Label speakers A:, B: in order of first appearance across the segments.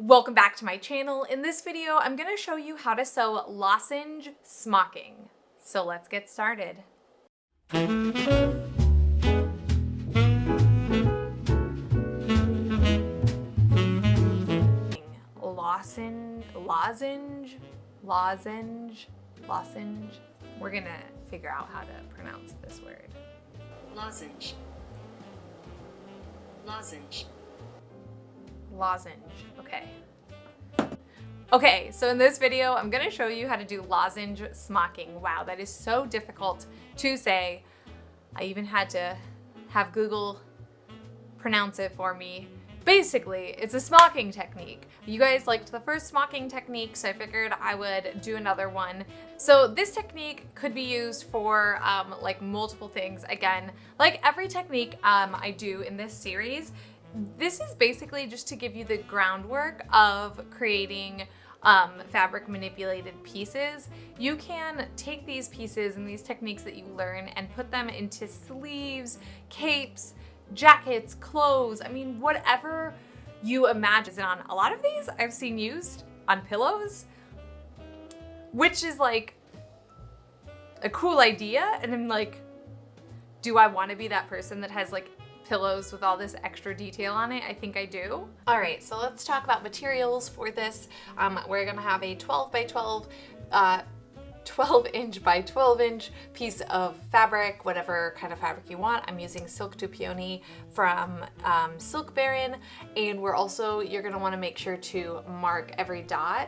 A: Welcome back to my channel. In this video, I'm going to show you how to sew lozenge smocking. So let's get started. Lozenge. We're going to figure out how to pronounce this word.
B: Lozenge.
A: Okay, so in this video, I'm gonna show you how to do lozenge smocking. Wow, that is so difficult to say. I even had to have Google pronounce it for me. Basically, it's a smocking technique. You guys liked the first smocking technique, so I figured I would do another one. So this technique could be used for like multiple things. Again, like every technique I do in this series, this is basically just to give you the groundwork of creating fabric manipulated pieces. You can take these pieces and these techniques that you learn and put them into sleeves, capes, jackets, clothes, I mean, whatever you imagine. On a lot of these I've seen used on pillows, which is like a cool idea. And I'm like, do I want to be that person that has like pillows with all this extra detail on it? I think I do. All right, so let's talk about materials for this. We're gonna have a 12 by 12, 12 inch by 12 inch piece of fabric, whatever kind of fabric you want. I'm using silk to peony from Silk Baron, and you're gonna wanna make sure to mark every dot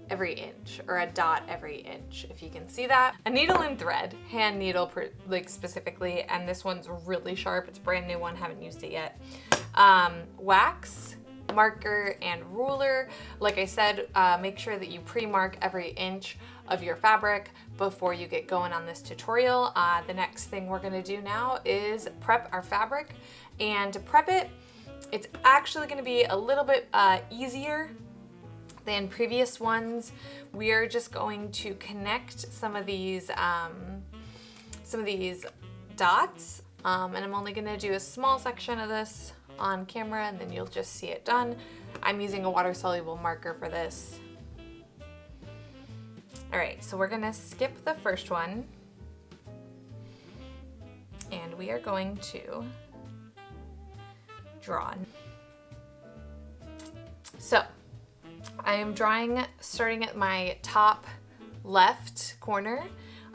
A: every inch, or a dot every inch, if you can see that. A needle and thread, hand needle like specifically, and this one's really sharp. It's a brand new one, haven't used it yet. Wax, marker, and ruler. Like I said, make sure that you pre-mark every inch of your fabric before you get going on this tutorial. The next thing we're gonna do now is prep our fabric, and to prep it, it's actually gonna be a little bit easier than previous ones. We are just going to connect some of these dots, and I'm only gonna do a small section of this on camera, and then you'll just see it done. I'm using a water-soluble marker for this. All right, so we're gonna skip the first one, and we are going to draw. So I am drawing, starting at my top left corner.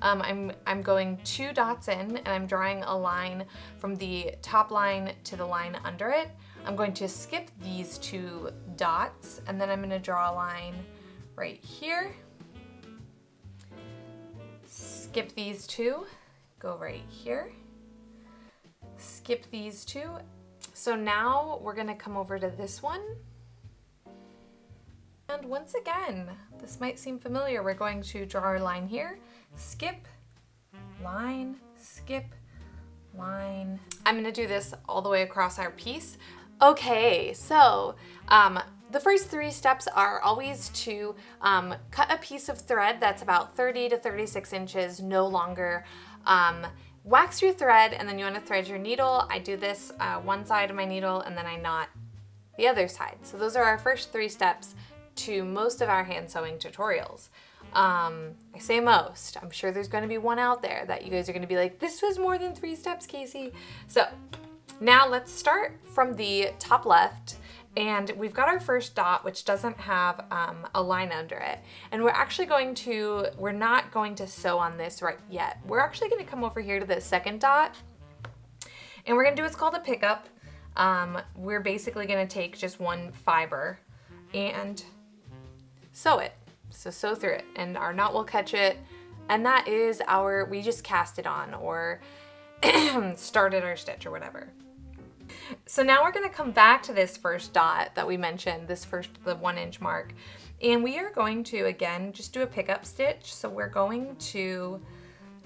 A: I'm going 2 dots in, and I'm drawing a line from the top line to the line under it. I'm going to skip these 2 dots, and then I'm going to draw a line right here. Skip these 2, go right here. Skip these 2. So now we're going to come over to this one. And once again, this might seem familiar. We're going to draw our line here, skip, line, skip, line. I'm gonna do this all the way across our piece. Okay, so the first 3 steps are always to cut a piece of thread that's about 30 to 36 inches, no longer. Wax your thread, and then you wanna thread your needle. I do this one side of my needle, and then I knot the other side. So those are our first 3 steps to most of our hand sewing tutorials. I say most. I'm sure there's going to be one out there that you guys are going to be like, this was more than 3 steps, Casey. So now let's start from the top left, and we've got our first dot, which doesn't have a line under it. And we're not going to sew on this right yet. We're actually going to come over here to the second dot, and we're going to do what's called a pickup. We're basically going to take just one fiber and sew it. So sew through it, and our knot will catch it, and that is we just cast it on, or started our stitch, or whatever. So now we're going to come back to this first dot that we mentioned, the 1 inch mark, and we are going to again just do a pickup stitch. So we're going to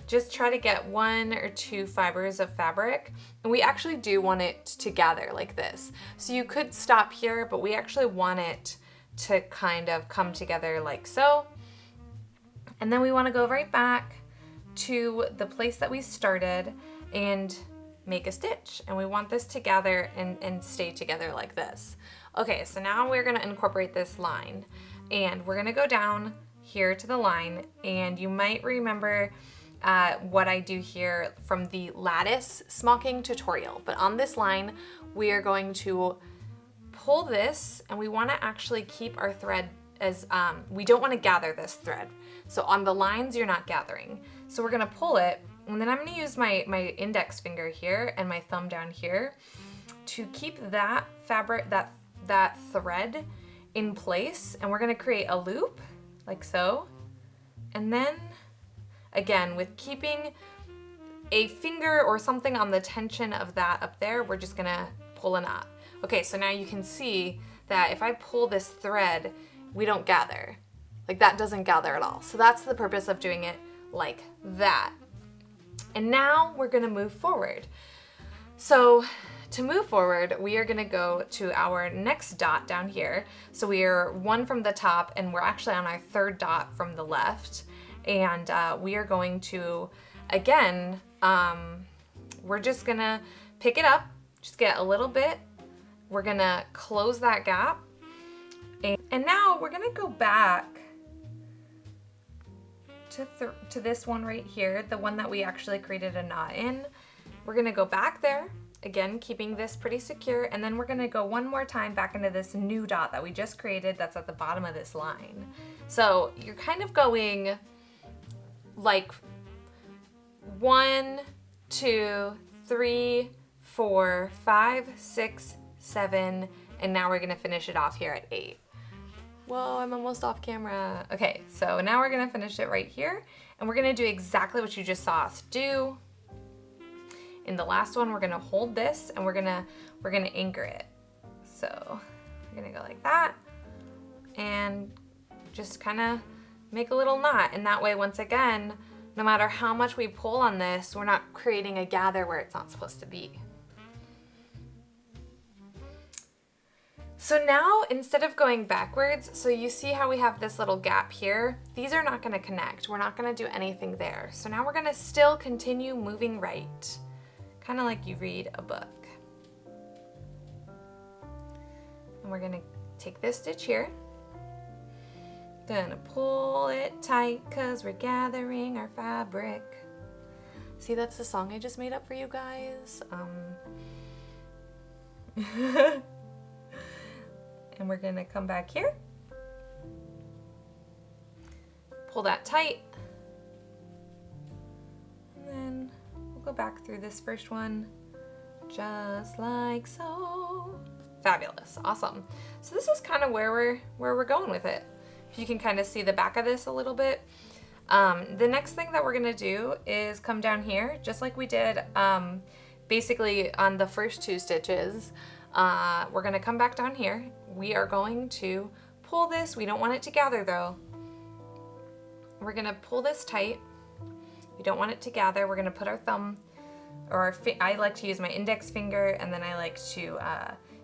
A: just try to get 1 or 2 fibers of fabric, and we actually do want it to gather like this. So you could stop here, but we actually want it to kind of come together like so. And then we want to go right back to the place that we started and make a stitch, and we want this to gather and stay together like this. Okay, so now we're gonna incorporate this line, and we're gonna go down here to the line, and you might remember what I do here from the lattice smocking tutorial. But on this line, we are going to pull this, and we wanna actually keep our thread as, we don't wanna gather this thread. So on the lines, you're not gathering. So we're gonna pull it, and then I'm gonna use my index finger here and my thumb down here to keep that fabric, that thread in place. And we're gonna create a loop like so. And then again, with keeping a finger or something on the tension of that up there, we're just gonna pull a knot. Okay, so now you can see that if I pull this thread, we don't gather. Like that doesn't gather at all. So that's the purpose of doing it like that. And now we're gonna move forward. So to move forward, we are gonna go to our next dot down here. So we are one from the top, and we're actually on our third dot from the left. And we are going to, again, we're just gonna pick it up, just get a little bit. We're gonna close that gap. And now we're gonna go back to this one right here, the one that we actually created a knot in. We're gonna go back there, again, keeping this pretty secure, and then we're gonna go one more time back into this new dot that we just created that's at the bottom of this line. So you're kind of going like 1, 2, 3, 4, 5, 6, 7, and now we're gonna finish it off here at 8. Whoa, I'm almost off camera. Okay, so now we're gonna finish it right here, and we're gonna do exactly what you just saw us do. In the last one, we're gonna hold this, and we're gonna anchor it. So we're gonna go like that, and just kind of make a little knot. And that way, once again, no matter how much we pull on this, we're not creating a gather where it's not supposed to be. So now, instead of going backwards, so you see how we have this little gap here? These are not gonna connect. We're not gonna do anything there. So now we're gonna still continue moving right, kind of like you read a book. And we're gonna take this stitch here, gonna pull it tight because we're gathering our fabric. See, that's the song I just made up for you guys. And we're gonna come back here, pull that tight, and then we'll go back through this first one, just like so. Fabulous, awesome. So this is kind of where we're going with it. If you can kind of see the back of this a little bit. The next thing that we're gonna do is come down here, just like we did basically on the first 2 stitches. We're gonna come back down here. We are going to pull this. We don't want it to gather though. We're gonna pull this tight. We don't want it to gather. We're gonna put our thumb, or I like to use my index finger, and then I like to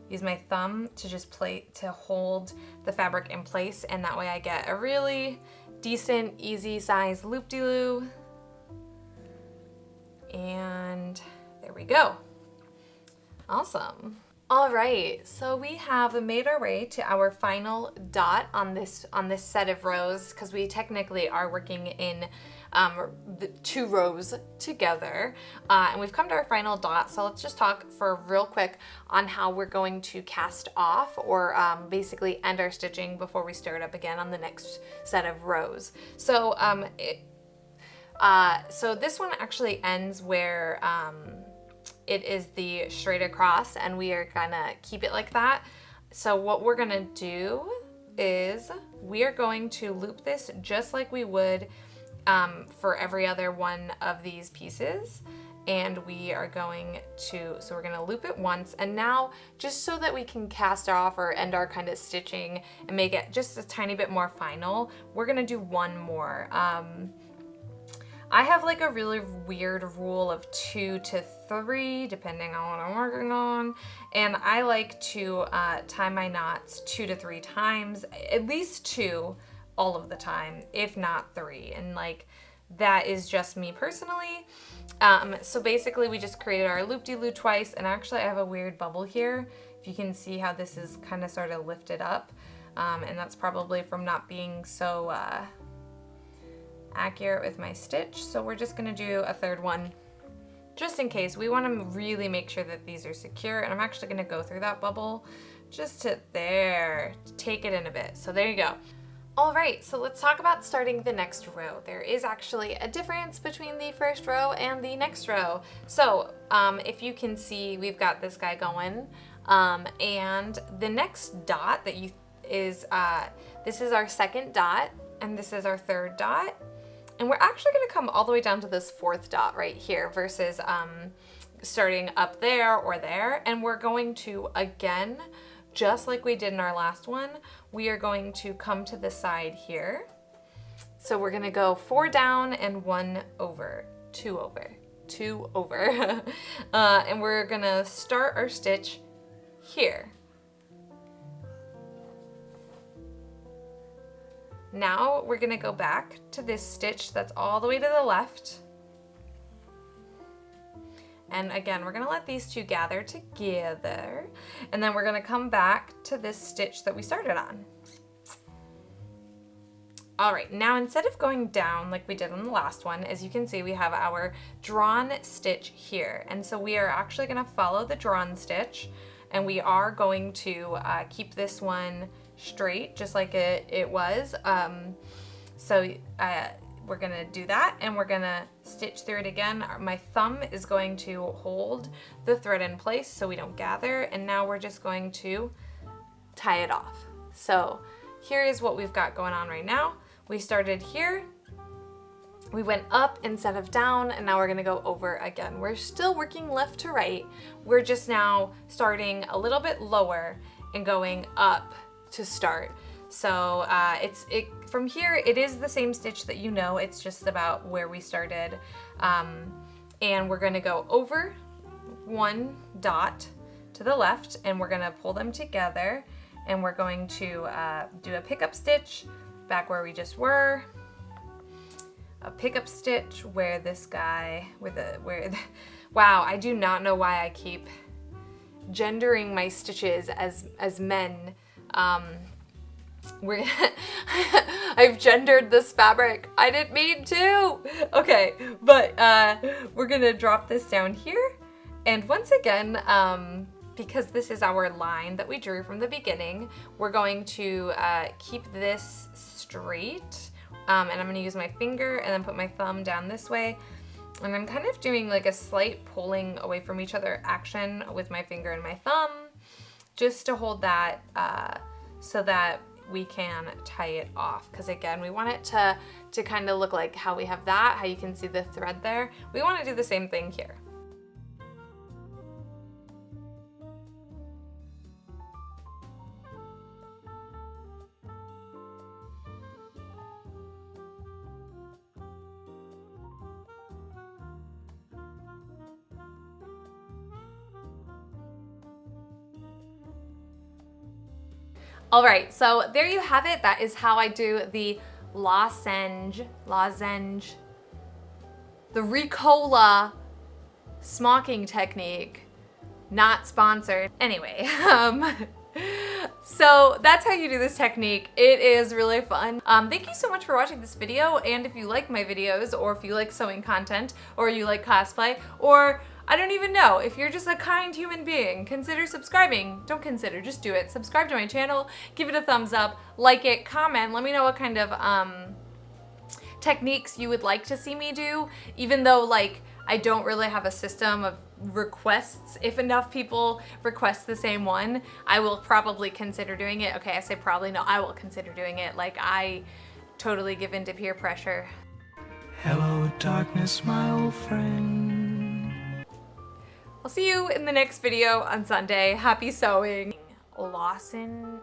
A: use my thumb to just to hold the fabric in place, and that way I get a really decent, easy size loop-de-loo. And there we go. Awesome. All right, so we have made our way to our final dot on this set of rows, because we technically are working in the 2 rows together, and we've come to our final dot. So let's just talk for real quick on how we're going to cast off, or basically end our stitching before we start up again on the next set of rows. So so this one actually ends where it is the straight across, and we are gonna keep it like that. So what we're gonna do is we are going to loop this just like we would for every other one of these pieces. And we are going to, so we're gonna loop it once, and now just so that we can cast off or end our kind of stitching and make it just a tiny bit more final, we're gonna do one more. I have like a really weird rule of 2 to 3, depending on what I'm working on. And I like to tie my knots 2 to 3 times, at least 2 all of the time, if not 3. And like, that is just me personally. So basically we just created our loop-de-loo twice, and actually I have a weird bubble here. If you can see how this is kind of sort of lifted up, and that's probably from not being so accurate with my stitch. So we're just gonna do a third one just in case. We want to really make sure that these are secure, and I'm actually gonna go through that bubble just to there, to take it in a bit. So there you go. All right, so let's talk about starting the next row. There is actually a difference between the first row and the next row. So if you can see, we've got this guy going, and the next dot that this is our second dot, and this is our third dot. And we're actually gonna come all the way down to this fourth dot right here versus starting up there or there. And we're going to, again, just like we did in our last one, we are going to come to the side here. So we're gonna go 4 down and 1 over, 2 over, 2 over. And we're gonna start our stitch here. Now we're gonna go back to this stitch that's all the way to the left. And again, we're gonna let these two gather together. And then we're gonna come back to this stitch that we started on. All right, now instead of going down like we did on the last one, as you can see, we have our drawn stitch here. And so we are actually gonna follow the drawn stitch, and we are going to keep this one straight, just like it was. We're gonna do that, and we're gonna stitch through it again. My thumb is going to hold the thread in place so we don't gather, and now we're just going to tie it off. So here is what we've got going on right now. We started here, we went up instead of down, and now we're gonna go over again. We're still working left to right. We're just now starting a little bit lower and going up to start. So from here, it is the same stitch that you know, it's just about where we started. And we're gonna go over 1 dot to the left, and we're gonna pull them together, and we're going to do a pickup stitch back where we just were, a pickup stitch where this guy, wow, I do not know why I keep gendering my stitches as men. I've gendered this fabric. I didn't mean to. Okay, but we're gonna drop this down here. And once again, because this is our line that we drew from the beginning, we're going to keep this straight. And I'm gonna use my finger and then put my thumb down this way. And I'm kind of doing like a slight pulling away from each other action with my finger and my thumb, just to hold that so that we can tie it off. Because again, we want it to kind of look like how we have that, how you can see the thread there. We want to do the same thing here. All right, so there you have it. That is how I do the lozenge, the Ricola smocking technique. Not sponsored. Anyway, so that's how you do this technique. It is really fun. Thank you so much for watching this video, and if you like my videos, or if you like sewing content, or you like cosplay, or I don't even know, if you're just a kind human being, consider subscribing. Don't consider, just do it. Subscribe to my channel, give it a thumbs up, like it, comment, let me know what kind of techniques you would like to see me do, even though like I don't really have a system of requests. If enough people request the same one, I will probably consider doing it. Okay, I say probably, no, I will consider doing it. Like, I totally give in to peer pressure.
C: Hello darkness, my old friend.
A: I'll see you in the next video on Sunday. Happy sewing. Lozenge.